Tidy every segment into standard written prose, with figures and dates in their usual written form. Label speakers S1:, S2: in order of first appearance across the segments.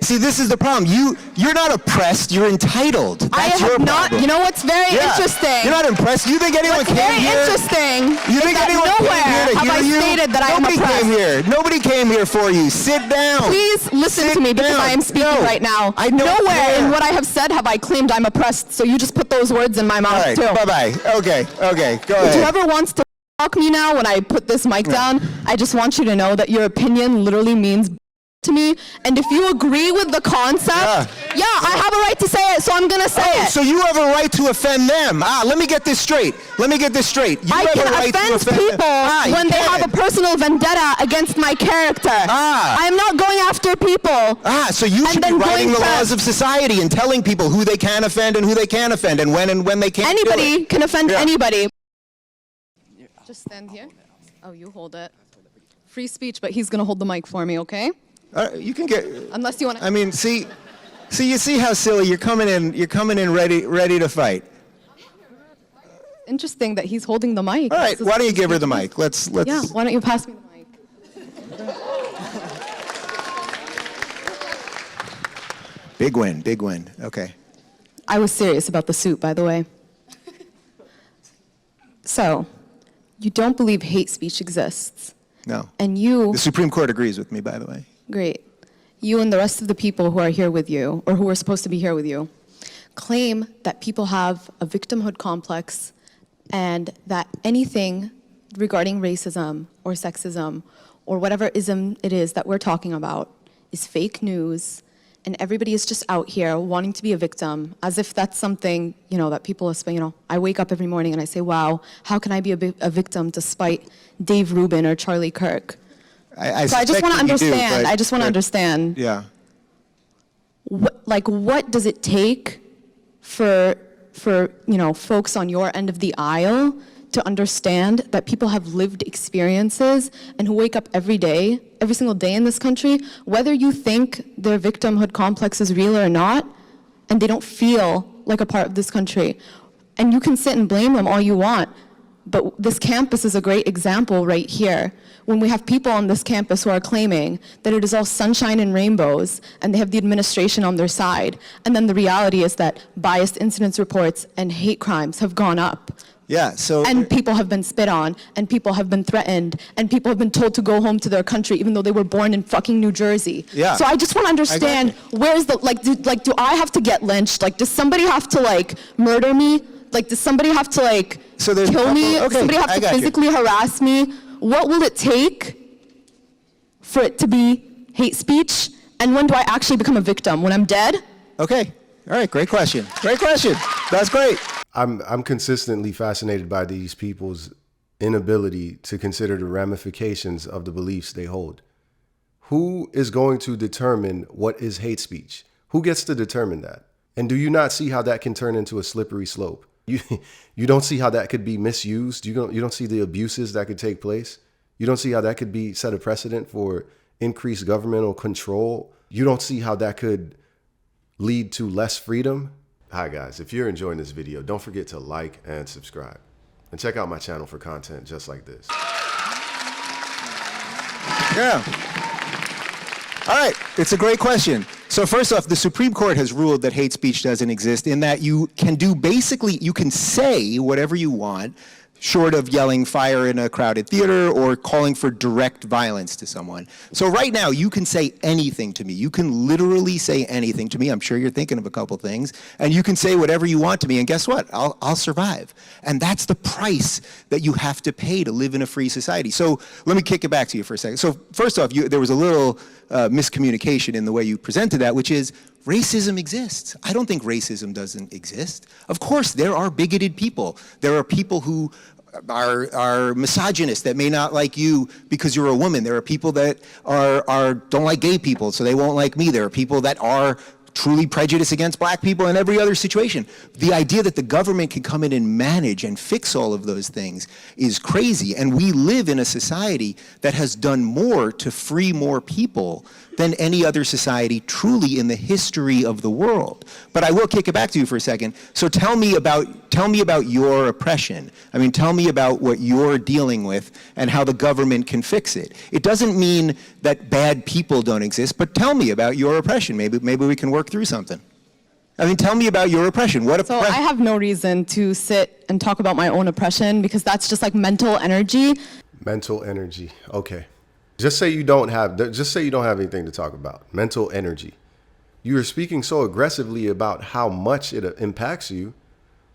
S1: See, this is the problem. You're not oppressed. You're entitled. That's your problem.
S2: You know what's very interesting?
S1: You're not impressed. You think anyone came here?
S2: What's very interesting
S1: You think anyone came here to hear you?
S2: Stated that I am oppressed.
S1: Nobody came here. Nobody came here for you. Sit down.
S2: Please listen to me because I am speaking right now. Nowhere in what I have said have I claimed I'm oppressed. So you just put those words in my mouth too.
S1: Bye-bye. Okay. Go ahead.
S2: Whoever wants to fuck me now when I put this mic down, I just want you to know that your opinion literally means to me, and if you agree with the concept, I have a right to say it, so I'm gonna say it.
S1: So you have a right to offend them. Let me get this straight. You
S2: I can offend people when they have a personal vendetta against my character. I'm not going after people.
S1: So you should be writing the laws of society and telling people who they can offend and who they can't offend and when they can't.
S2: Anybody can offend anybody. Just stand here. Oh, you hold it. Free speech, but he's gonna hold the mic for me, okay?
S1: You can get.
S2: Unless you want to.
S1: I mean, see, you see how silly you're coming in. You're coming in ready to fight.
S2: Interesting that he's holding the mic.
S1: All right, why don't you give her the mic? Let's.
S2: Yeah, why don't you pass me the mic?
S1: Big win. Okay.
S2: I was serious about the suit, by the way. So, you don't believe hate speech exists.
S1: No.
S2: And you.
S1: The Supreme Court agrees with me, by the way.
S2: Great. You and the rest of the people who are here with you, or who are supposed to be here with you, claim that people have a victimhood complex and that anything regarding racism or sexism or whatever ism it is that we're talking about is fake news, and everybody is just out here wanting to be a victim, as if that's something, that people are, I wake up every morning and I say, wow, how can I be a victim despite Dave Rubin or Charlie Kirk?
S1: I
S2: just want to understand. I just want to understand.
S1: Yeah.
S2: What does it take for folks on your end of the aisle to understand that people have lived experiences and who wake up every single day in this country, whether you think their victimhood complex is real or not, and they don't feel like a part of this country. And you can sit and blame them all you want, but this campus is a great example right here. When we have people on this campus who are claiming that it is all sunshine and rainbows and they have the administration on their side, and then the reality is that biased incidents reports and hate crimes have gone up.
S1: Yeah,
S2: and people have been spit on, and people have been threatened, and people have been told to go home to their country even though they were born in fucking New Jersey.
S1: Yeah.
S2: So I just want to understand, where's the, do I have to get lynched? Does somebody have to, murder me? Does somebody have to, kill me? Does somebody have to physically harass me? What will it take for it to be hate speech? And when do I actually become a victim? When I'm dead?
S1: Okay. All right, great question. That's great.
S3: I'm consistently fascinated by these people's inability to consider the ramifications of the beliefs they hold. Who is going to determine what is hate speech? Who gets to determine that? And do you not see how that can turn into a slippery slope? You don't see how that could be misused? You don't see the abuses that could take place? You don't see how that could be set a precedent for increased governmental control? You don't see how that could lead to less freedom? Hi guys, if you're enjoying this video, don't forget to like and subscribe. And check out my channel for content just like this.
S1: Yeah. All right, it's a great question. So first off, the Supreme Court has ruled that hate speech doesn't exist, in that you can you can say whatever you want, short of yelling fire in a crowded theater or calling for direct violence to someone. So right now, you can say anything to me. You can literally say anything to me. I'm sure you're thinking of a couple things. And you can say whatever you want to me, and guess what? I'll survive. And that's the price that you have to pay to live in a free society. So let me kick it back to you for a second. So first off, there was a little miscommunication in the way you presented that, which is, racism exists. I don't think racism doesn't exist. Of course, there are bigoted people. There are people who are misogynist, that may not like you because you're a woman. There are people that don't like gay people, so they won't like me. There are people that are truly prejudice against black people in every other situation. The idea that the government can come in and manage and fix all of those things is crazy. And we live in a society that has done more to free more people than any other society truly in the history of the world. But I will kick it back to you for a second. So tell me about your oppression. I mean, tell me about what you're dealing with and how the government can fix it. It doesn't mean that bad people don't exist, but tell me about your oppression. Maybe we can work through something. I mean, tell me about your oppression.
S2: So I have no reason to sit and talk about my own oppression because that's just like mental energy.
S3: Mental energy. Okay. Just say you don't have anything to talk about. Mental energy. You are speaking so aggressively about how much it impacts you,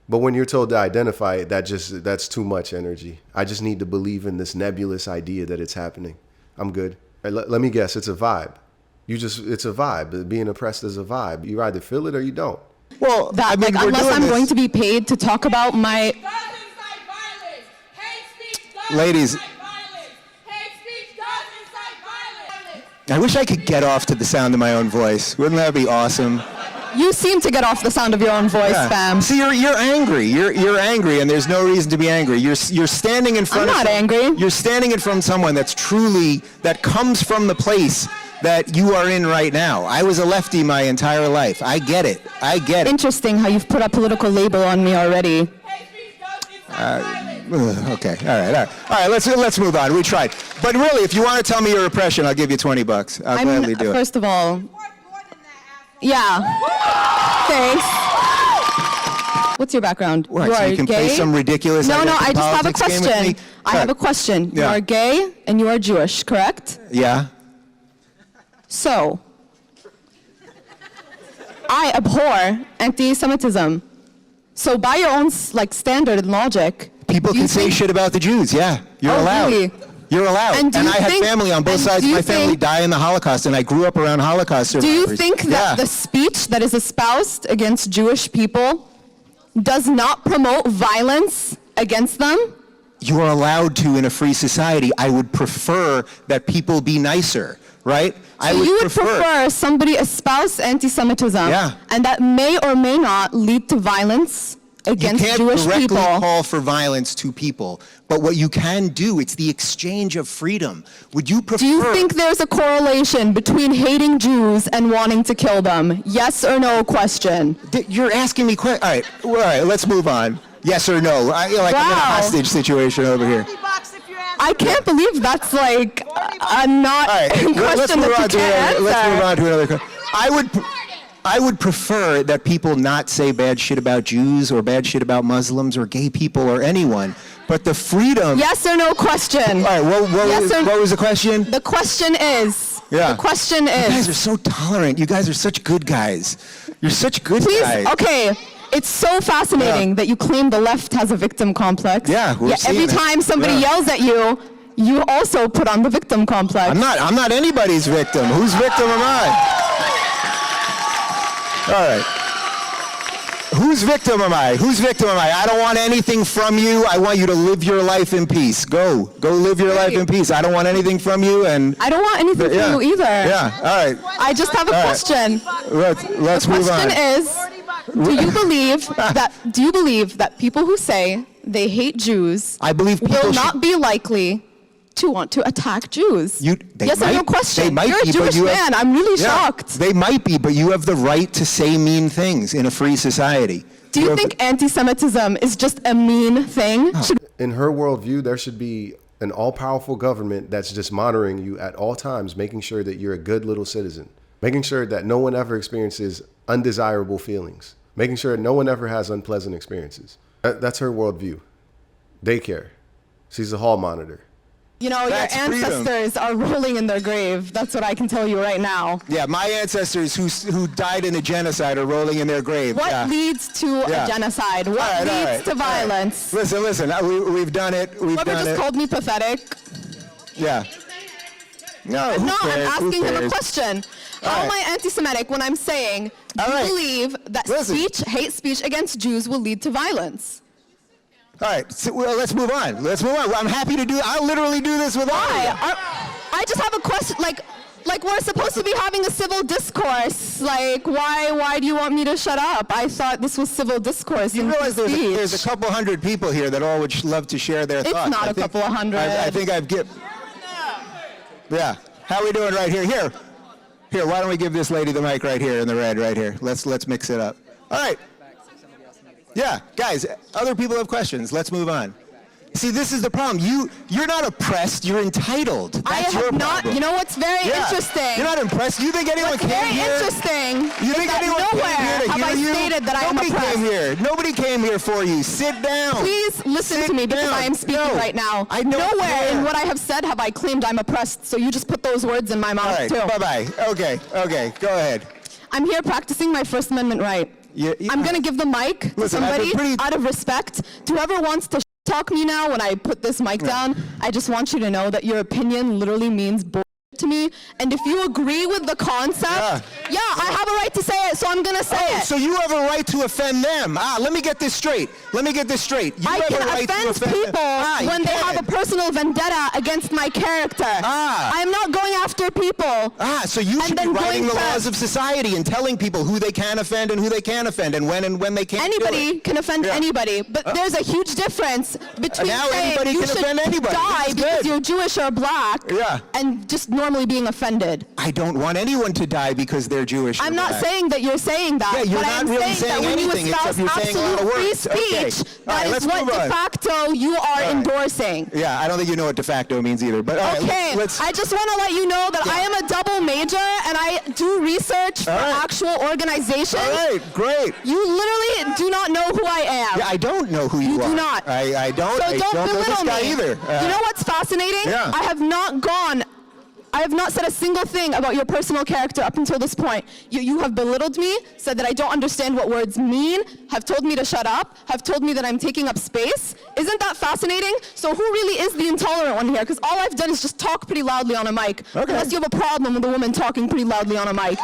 S3: but when you're told to identify it, that's too much energy. I just need to believe in this nebulous idea that it's happening. I'm good. Let me guess. It's a vibe. It's a vibe. Being oppressed is a vibe. You either feel it or you don't.
S1: Well,
S2: that,
S1: I mean,
S2: unless I'm going to be paid to talk about my...
S1: Ladies, I wish I could get off to the sound of my own voice. Wouldn't that be awesome?
S2: You seem to get off the sound of your own voice, fam.
S1: See, you're angry. You're angry, and there's no reason to be angry. You're standing in front.
S2: I'm not angry.
S1: You're standing in front of someone that comes from the place that you are in right now. I was a lefty my entire life. I get it.
S2: Interesting how you've put a political label on me already.
S1: Okay, all right. Let's move on. We tried, but really, if you want to tell me your oppression, I'll give you $20. I'll gladly do it.
S2: First of all, yeah. Thanks. What's your background?
S1: What,
S2: You
S1: so
S2: are
S1: you can
S2: gay?
S1: play some ridiculous
S2: No, I
S1: identity
S2: just have a
S1: politics game with
S2: question.
S1: me?
S2: I have a question. You
S1: Yeah.
S2: are gay and you are Jewish, correct?
S1: Yeah.
S2: So, I abhor anti-Semitism. So by your own standard and logic,
S1: People can say shit about the Jews. Yeah, you're allowed.
S2: Really?
S1: You're allowed.
S2: And
S1: I had family on both sides of my family die in the Holocaust, and I grew up around Holocaust survivors.
S2: Do you think that the speech that is espoused against Jewish people does not promote violence against them?
S1: You are allowed to in a free society. I would prefer that people be nicer, right?
S2: You would prefer somebody espouse anti-Semitism, and that may or may not lead to violence against Jewish people.
S1: You can't directly call for violence to people, but what you can do, it's the exchange of freedom. Would you prefer...
S2: Do you think there's a correlation between hating Jews and wanting to kill them? Yes or no question.
S1: You're asking me questions. All right, let's move on. Yes or no? I'm in a hostage situation over here.
S2: I can't believe that's like a not question that you can't answer.
S1: Let's move on to another question. I would prefer that people not say bad shit about Jews or bad shit about Muslims or gay people or anyone, but the freedom...
S2: Yes or no question.
S1: All right, what was the question?
S2: The question is...
S1: Yeah.
S2: The question is...
S1: You guys are so tolerant. You guys are such good guys. You're such good guys.
S2: Okay. It's so fascinating that you claim the left has a victim complex.
S1: Yeah, we're seeing
S2: every time somebody yells at you, you also put on the victim complex.
S1: I'm not anybody's victim. Whose victim am I? All right. Whose victim am I? I don't want anything from you. I want you to live your life in peace. Go live your life in peace. I don't want anything from you, and
S2: I don't want anything from you either.
S1: Yeah. All right.
S2: I just have a question.
S1: Let's move on.
S2: The question is, do you believe that people who say they hate Jews will not be likely to want to attack Jews? Yes or no question? You're a Jewish man. I'm really shocked.
S1: They might be, but you have the right to say mean things in a free society.
S2: Do you think anti-Semitism is just a mean thing?
S3: In her worldview, there should be an all-powerful government that's just monitoring you at all times, making sure that you're a good little citizen, making sure that no one ever experiences undesirable feelings, making sure no one ever has unpleasant experiences. That's her worldview. They care. She's a hall monitor.
S2: You know, your ancestors are rolling in their grave. That's what I can tell you right now.
S1: Yeah, my ancestors who died in a genocide are rolling in their grave.
S2: What leads to a genocide? What leads to violence?
S1: Listen, we've done it.
S2: Whoever just called me pathetic.
S1: Yeah. No,
S2: I'm asking him a question. How am I anti-Semitic when I'm saying, do you believe that hate speech against Jews will lead to violence?
S1: All right, so, let's move on. I'm happy to I'll literally do this with all of you.
S2: I just have a question. Like, we're supposed to be having a civil discourse. Like, why do you want me to shut up? I thought this was civil discourse.
S1: You realize there's a couple hundred people here that all would love to share their thoughts.
S2: It's not a couple of hundred.
S1: I think I've given. Yeah. How are we doing right here? Here. Why don't we give this lady the mic right here in the red right here? Let's mix it up. All right. Yeah, guys. Other people have questions. Let's move on. See, this is the problem. You're not oppressed. You're entitled. That's your problem.
S2: You know what's very interesting?
S1: You're not impressed. You think anyone came
S2: very
S1: here?
S2: interesting.
S1: You think anyone came here to
S2: have
S1: hear
S2: I
S1: you?
S2: stated that I am
S1: Nobody
S2: oppressed.
S1: came here. Nobody came here for you. Sit down.
S2: Please listen to me because I am speaking right now. Nowhere in what I have said have I claimed I'm oppressed. So you just put those words in my mouth too.
S1: Bye-bye. Okay. Go ahead.
S2: I'm here practicing my First Amendment right. I'm going to give the mic to somebody out of respect. To whoever wants to talk me now when I put this mic down, I just want you to know that your opinion literally means bullshit to me. And if you agree with the concept, I have a right to say it, so I'm going to say it.
S1: So you have a right to offend them. Let me get this straight. You
S2: I
S1: have
S2: can
S1: a right to
S2: offend people when they have a personal vendetta against my character. I'm not going after people.
S1: So you should be writing the laws of society and telling people who they can offend and who they can't offend and when they can't
S2: Anybody can offend anybody, but there's a huge difference between saying you should die because you're Jewish or black and just normally being offended.
S1: I don't want anyone to die because they're Jewish.
S2: I'm not saying that you're saying that.
S1: Yeah, you're
S2: but
S1: not
S2: I'm
S1: really
S2: saying that when you espouse absolute free speech, that is what de facto you are endorsing.
S1: Yeah, I don't think you know what de facto means either. But
S2: okay, I just want to let you know that I am a double major and I do research for actual organizations.
S1: All right, great.
S2: You literally do not know who I am.
S1: Yeah, I don't know who you are.
S2: You do not.
S1: I don't.
S2: So
S1: I
S2: don't
S1: know
S2: belittle
S1: this guy
S2: me.
S1: either.
S2: You know what's fascinating?
S1: Yeah.
S2: I have not said a single thing about your personal character up until this point. You have belittled me, said that I don't understand what words mean, have told me to shut up, have told me that I'm taking up space. Isn't that fascinating? So who really is the intolerant one here? Because all I've done is just talk pretty loudly on a mic. Okay. Unless you have a problem with a woman talking pretty loudly on a mic.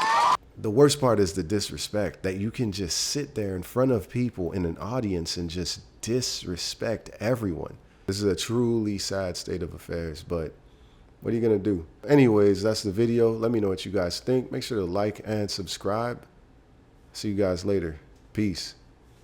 S3: The worst part is the disrespect, that you can just sit there in front of people in an audience and just disrespect everyone. This is a truly sad state of affairs, but what are you going to do? Anyways, that's the video. Let me know what you guys think. Make sure to like and subscribe. See you guys later. Peace.